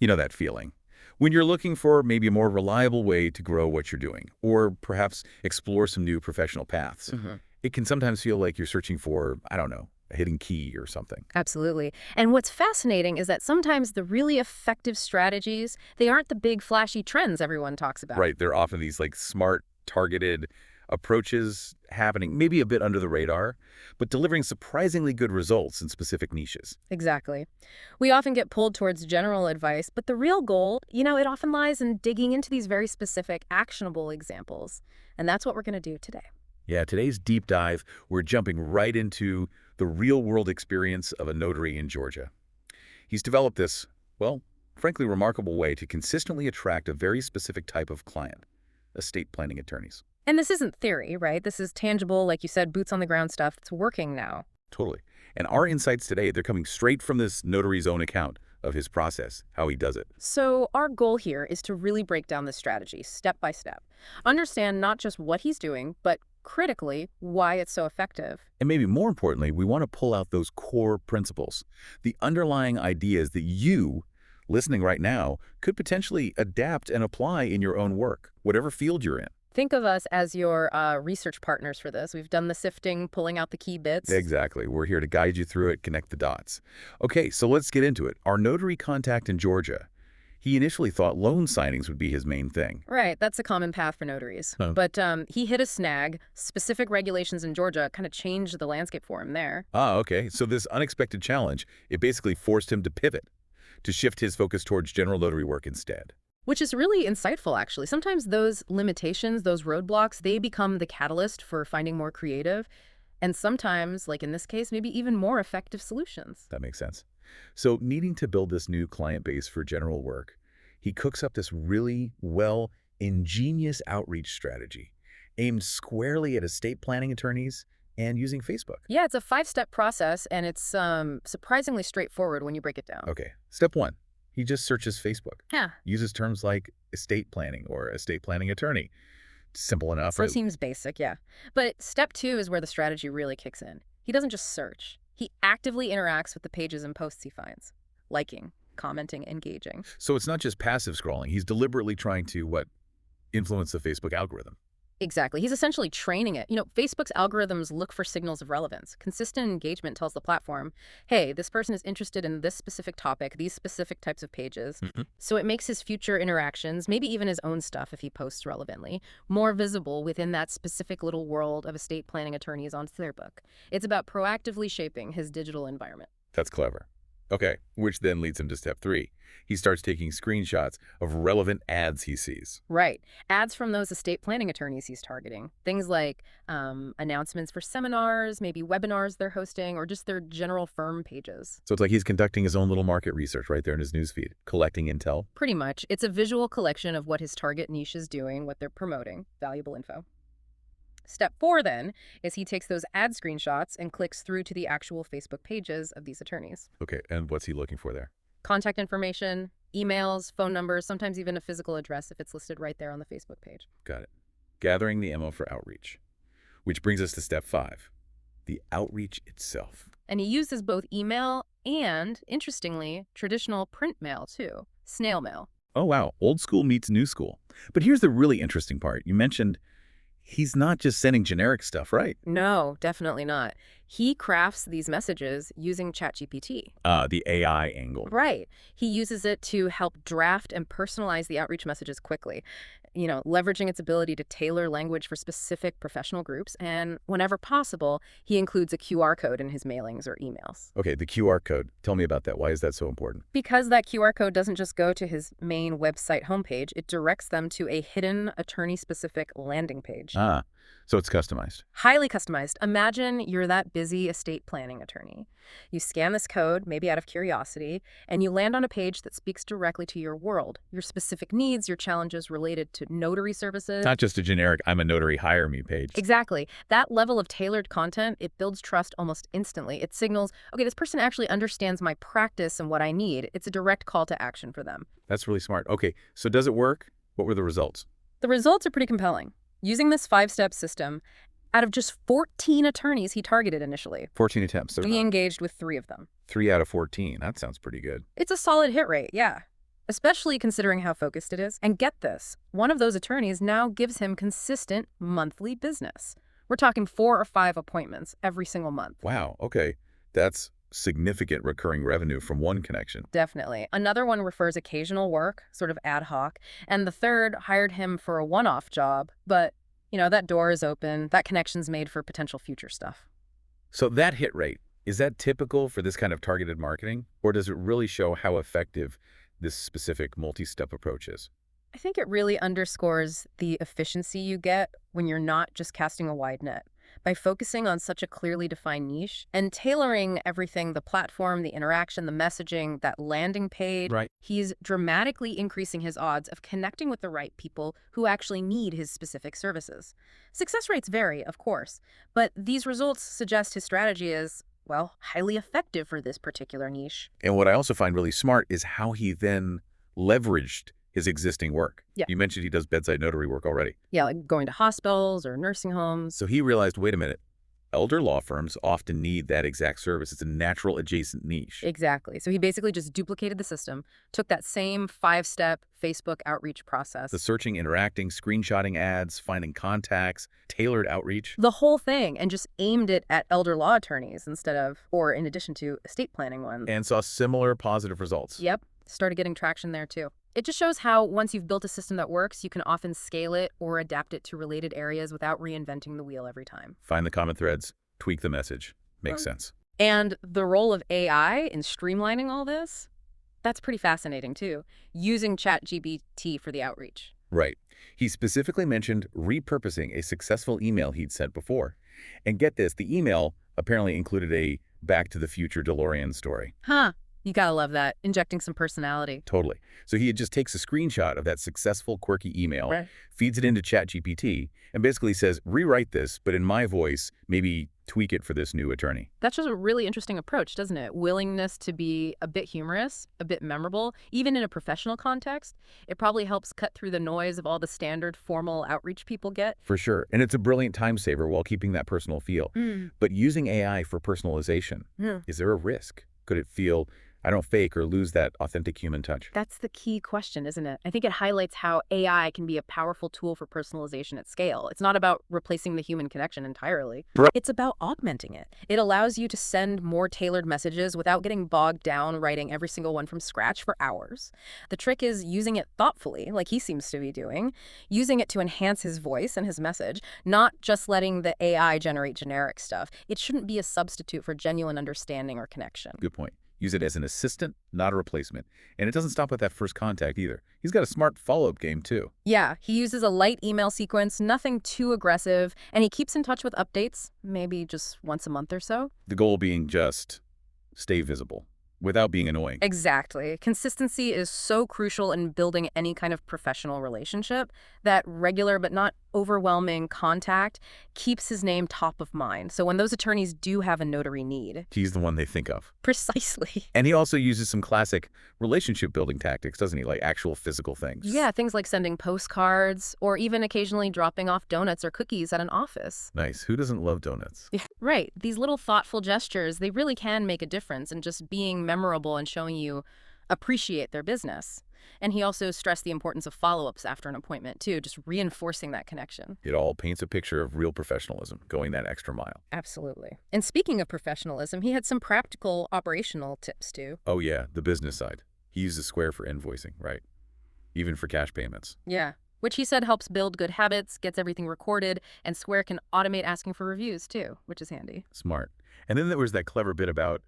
You know that feeling. When you're looking for maybe a more reliable way to grow what you're doing, or perhaps explore some new professional paths, Hmm. it can sometimes feel like you're searching for, I don't know, a hidden key or something. Absolutely. And what's fascinating is that sometimes the really effective strategies, they aren't the big flashy trends everyone talks about. Right, there are often these like smart, targeted approaches happening, maybe a bit under the radar, but delivering surprisingly good results in specific niches. Exactly. We often get pulled towards general advice, but the real goal, it often lies in digging into these very specific, actionable examples. And that's what we're going to do today. Yeah, today's deep dive, we're jumping right into the real-world experience of a notary in Georgia. He's developed this, well, frankly remarkable way to consistently attract a very specific type of client, estate planning attorneys. And this isn't theory, right? This is tangible, like you said, boots on the ground stuff that's working now. Totally. And our insights today, they're coming straight from this notary's own account of his process, how he does it. So our goal here is to really break down this strategy step by step. Understand not just what he's doing, but critically, why it's so effective. And maybe more importantly, we want to pull out those core principles, the underlying ideas that you, listening right now, could potentially adapt and apply in your own work, whatever field you're in. Think of us as your research partners for this. We've done the sifting, pulling out the key bits. Exactly. We're here to guide you through it, connect the dots. Okay, so let's get into it. Our notary contact in Georgia, he initially thought loan signings would be his main thing. Right, that's a common path for notaries. Huh. But he hit a snag. Specific regulations in Georgia kind of changed the landscape for him there. Ah, okay. So this unexpected challenge, it basically forced him to pivot, to shift his focus towards general notary work instead. Which is really insightful, actually. Sometimes those limitations, those roadblocks, they become the catalyst for finding more creative and sometimes, like in this case, maybe even more effective solutions. That makes sense. So needing to build this new client base for general work, he cooks up this really ingenious outreach strategy aimed squarely at estate planning attorneys and using Facebook. Yeah, it's a five-step process, and it's surprisingly straightforward when you break it down. Okay, step one, he just searches Facebook, Yeah, uses terms like estate planning or estate planning attorney. Simple enough. so it seems basic, yeah. But step two is where the strategy really kicks in. He doesn't just search. He actively interacts with the pages and posts he finds, liking, commenting, engaging. So it's not just passive scrolling. He's deliberately trying to, what, influence the Facebook algorithm. Exactly. He's essentially training it. Facebook's algorithms look for signals of relevance. Consistent engagement tells the platform, hey, this person is interested in this specific topic, these specific types of pages. Mhm. So it makes his future interactions, maybe even his own stuff if he posts relevantly, more visible within that specific little world of estate planning attorneys on Clearbook. It's about proactively shaping his digital environment. That's clever. Okay, which then leads him to step three. He starts taking screenshots of relevant ads he sees. Right. Ads from those estate planning attorneys he's targeting. Things like announcements for seminars, maybe webinars they're hosting, or just their general firm pages. So it's like he's conducting his own little market research right there in his newsfeed, collecting intel. Pretty much. It's a visual collection of what his target niche is doing, what they're promoting, valuable info. Step four, then, is he takes those ad screenshots and clicks through to the actual Facebook pages of these attorneys. Okay, and what's he looking for there? Contact information, emails, phone numbers, sometimes even a physical address if it's listed right there on the Facebook page. Got it. Gathering the ammo for outreach. Which brings us to step five, the outreach itself. And he uses both email and, interestingly, traditional print mail, too. Snail mail. Oh, wow, old school meets new school. But here's the really interesting part. You mentioned he's not just sending generic stuff, right? No, definitely not. He crafts these messages using ChatGPT. The AI angle. Right. He uses it to help draft and personalize the outreach messages quickly, leveraging its ability to tailor language for specific professional groups. And whenever possible, he includes a QR code in his mailings or emails. Okay, the QR code. Tell me about that. Why is that so important? Because that QR code doesn't just go to his main website homepage, it directs them to a hidden attorney-specific landing page. Ah, so it's customized. Highly customized. Imagine you're that busy estate planning attorney. You scan this code, maybe out of curiosity, and you land on a page that speaks directly to your world, your specific needs, your challenges related to notary services. Not just a generic, I'm a notary, hire me page. Exactly. That level of tailored content, it builds trust almost instantly. It signals, okay, this person actually understands my practice and what I need. It's a direct call to action for them. That's really smart. Okay, so does it work? What were the results? The results are pretty compelling. Using this five-step system, out of just 14 attorneys he targeted initially, 14 attempts. he engaged with 3 of them. 3 out of 14. That sounds pretty good. It's a solid hit rate, yeah. especially considering how focused it is. And get this, one of those attorneys now gives him consistent monthly business. We're talking 4 or 5 appointments every single month. Wow, okay. That's significant recurring revenue from one connection. Definitely. Another one refers occasional work, sort of ad hoc, and the third hired him for a one-off job, but, that door is open, that connection's made for potential future stuff. So that hit rate, is that typical for this kind of targeted marketing? Or does it really show how effective this specific multi-step approach is? I think it really underscores the efficiency you get when you're not just casting a wide net. By focusing on such a clearly defined niche and tailoring everything, the platform, the interaction, the messaging, that landing page, Right. he's dramatically increasing his odds of connecting with the right people who actually need his specific services. Success rates vary, of course, but these results suggest his strategy is, well, highly effective for this particular niche. And what I also find really smart is how he then leveraged his existing work. Yeah. You mentioned he does bedside notary work already. Yeah, like going to hospitals or nursing homes. So he realized, wait a minute, elder law firms often need that exact service. It's a natural adjacent niche. Exactly. So he basically just duplicated the system, took that same 5-step Facebook outreach process. The searching, interacting, screenshotting ads, finding contacts, tailored outreach. The whole thing, and just aimed it at elder law attorneys instead of, or in addition to, estate planning ones. And saw similar positive results. Yep. Started getting traction there too. It just shows how once you've built a system that works, you can often scale it or adapt it to related areas without reinventing the wheel every time. Find the common threads, tweak the message. Makes sense. And the role of AI in streamlining all this, that's pretty fascinating too, using ChatGPT for the outreach. Right. He specifically mentioned repurposing a successful email he'd sent before. And get this, the email apparently included a Back to the Future DeLorean story. Huh. You gotta love that, injecting some personality. Totally. So he just takes a screenshot of that successful, quirky email, Right. feeds it into ChatGPT, and basically says, rewrite this, but in my voice, maybe tweak it for this new attorney. That's just a really interesting approach, doesn't it? Willingness to be a bit humorous, a bit memorable, even in a professional context. It probably helps cut through the noise of all the standard formal outreach people get. For sure. And it's a brilliant time saver while keeping that personal feel. Mm. But using AI for personalization, is there a risk? Could it feel, fake or lose that authentic human touch? That's the key question, isn't it? I think it highlights how AI can be a powerful tool for personalization at scale. It's not about replacing the human connection entirely. Right. It's about augmenting it. It allows you to send more tailored messages without getting bogged down writing every single one from scratch for hours. The trick is using it thoughtfully, like he seems to be doing, using it to enhance his voice and his message, not just letting the AI generate generic stuff. It shouldn't be a substitute for genuine understanding or connection. Good point. Use it as an assistant, not a replacement. And it doesn't stop at that first contact either. He's got a smart follow-up game, too. Yeah, he uses a light email sequence, nothing too aggressive, and he keeps in touch with updates, maybe just once a month or so. The goal being just stay visible without being annoying. Exactly. Consistency is so crucial in building any kind of professional relationship that regular but not overwhelming contact keeps his name top of mind. So when those attorneys do have a notary need. He's the one they think of. Precisely. And he also uses some classic relationship building tactics, doesn't he? Like actual physical things. Yeah, things like sending postcards or even occasionally dropping off donuts or cookies at an office. Nice. Who doesn't love donuts? Yeah, right. These little thoughtful gestures, they really can make a difference in just being memorable and showing you appreciate their business. And he also stressed the importance of follow-ups after an appointment, too, just reinforcing that connection. It all paints a picture of real professionalism, going that extra mile. Absolutely. And speaking of professionalism, he had some practical operational tips, too. Oh, yeah, the business side. He uses Square for invoicing, right? Even for cash payments. Yeah, which he said helps build good habits, gets everything recorded, and Square can automate asking for reviews, too, which is handy. Smart. And then there was that clever bit about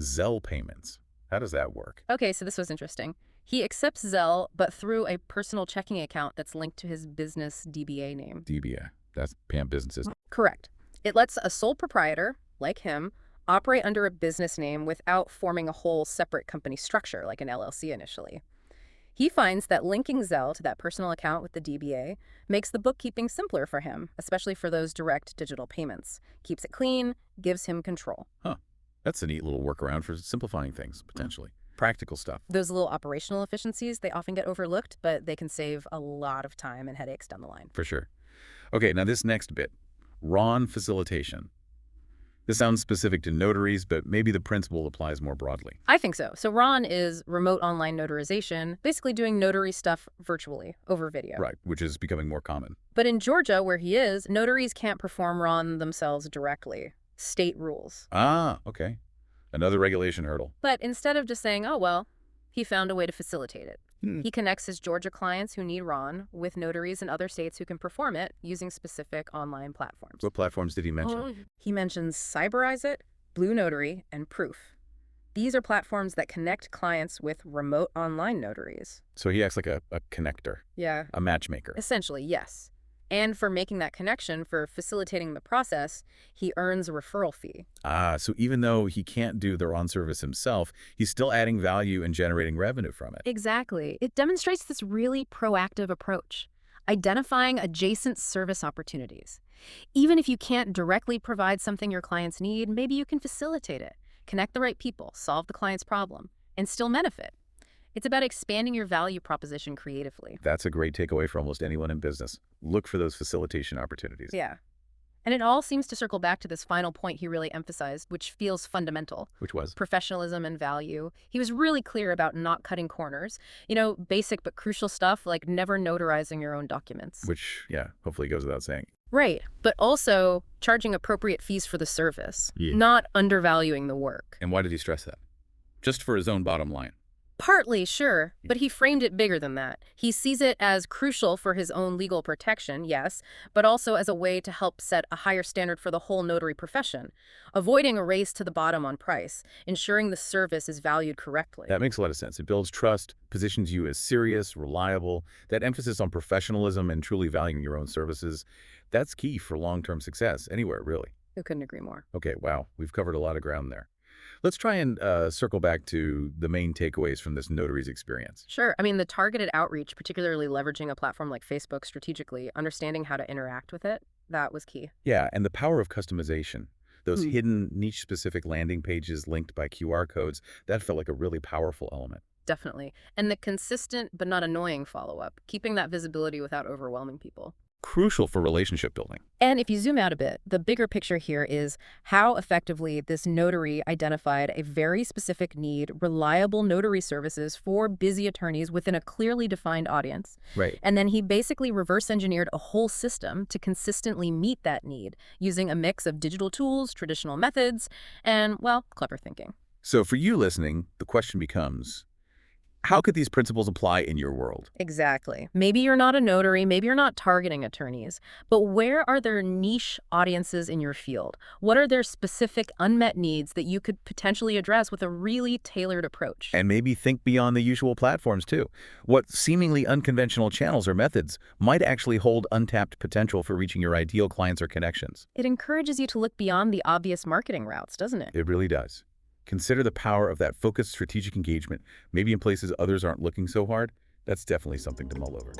Zelle payments. How does that work? Okay, so this was interesting. He accepts Zelle, but through a personal checking account that's linked to his business DBA name. DBA. That's Pam Businesses. Correct. It lets a sole proprietor, like him, operate under a business name without forming a whole separate company structure like an LLC initially. He finds that linking Zelle to that personal account with the DBA makes the bookkeeping simpler for him, especially for those direct digital payments. Keeps it clean, gives him control. Huh. That's a neat little workaround for simplifying things, potentially. Practical stuff. Those little operational efficiencies, they often get overlooked, but they can save a lot of time and headaches down the line. For sure. Okay, now this next bit, RON facilitation. This sounds specific to notaries, but maybe the principle applies more broadly. I think so. So RON is remote online notarization, basically doing notary stuff virtually over video. Right, which is becoming more common. But in Georgia, where he is, notaries can't perform RON themselves directly. State rules. Ah, okay. Another regulation hurdle. But instead of just saying, oh, well, he found a way to facilitate it. Hmm. He connects his Georgia clients who need RON with notaries in other states who can perform it using specific online platforms. What platforms did he mention? He mentions Cyberize It, Blue Notary, and Proof. These are platforms that connect clients with remote online notaries. So he acts like a connector, Yeah. a matchmaker. Essentially, yes. And for making that connection, for facilitating the process, he earns a referral fee. Ah, so even though he can't do the RON service himself, he's still adding value and generating revenue from it. Exactly. It demonstrates this really proactive approach, identifying adjacent service opportunities. Even if you can't directly provide something your clients need, maybe you can facilitate it, connect the right people, solve the client's problem, and still benefit. It's about expanding your value proposition creatively. That's a great takeaway for almost anyone in business. Look for those facilitation opportunities. Yeah. And it all seems to circle back to this final point he really emphasized, which feels fundamental. Which was? Professionalism and value. He was really clear about not cutting corners. Basic but crucial stuff like never notarizing your own documents. Which, yeah, hopefully goes without saying. Right. But also charging appropriate fees for the service, Yeah. not undervaluing the work. And why did he stress that? Just for his own bottom line. Partly, sure, but he framed it bigger than that. He sees it as crucial for his own legal protection, yes, but also as a way to help set a higher standard for the whole notary profession, avoiding a race to the bottom on price, ensuring the service is valued correctly. That makes a lot of sense. It builds trust, positions you as serious, reliable. That emphasis on professionalism and truly valuing your own services, that's key for long-term success anywhere, really. I couldn't agree more. Okay, wow, we've covered a lot of ground there. Let's try and circle back to the main takeaways from this notary's experience. Sure. I mean, the targeted outreach, particularly leveraging a platform like Facebook strategically, understanding how to interact with it, that was key. Yeah, and the power of customization. Those hidden niche-specific landing pages linked by QR codes, that felt like a really powerful element. Definitely. And the consistent but not annoying follow-up, keeping that visibility without overwhelming people. Crucial for relationship building. And if you zoom out a bit, the bigger picture here is how effectively this notary identified a very specific need, reliable notary services for busy attorneys within a clearly defined audience. Right. And then he basically reverse engineered a whole system to consistently meet that need using a mix of digital tools, traditional methods, and, well, clever thinking. So for you listening, the question becomes, how could these principles apply in your world? Exactly. Maybe you're not a notary, maybe you're not targeting attorneys, but where are there niche audiences in your field? What are their specific unmet needs that you could potentially address with a really tailored approach? And maybe think beyond the usual platforms, too. What seemingly unconventional channels or methods might actually hold untapped potential for reaching your ideal clients or connections? It encourages you to look beyond the obvious marketing routes, doesn't it? It really does. Consider the power of that focused strategic engagement, maybe in places others aren't looking so hard. That's definitely something to mull over.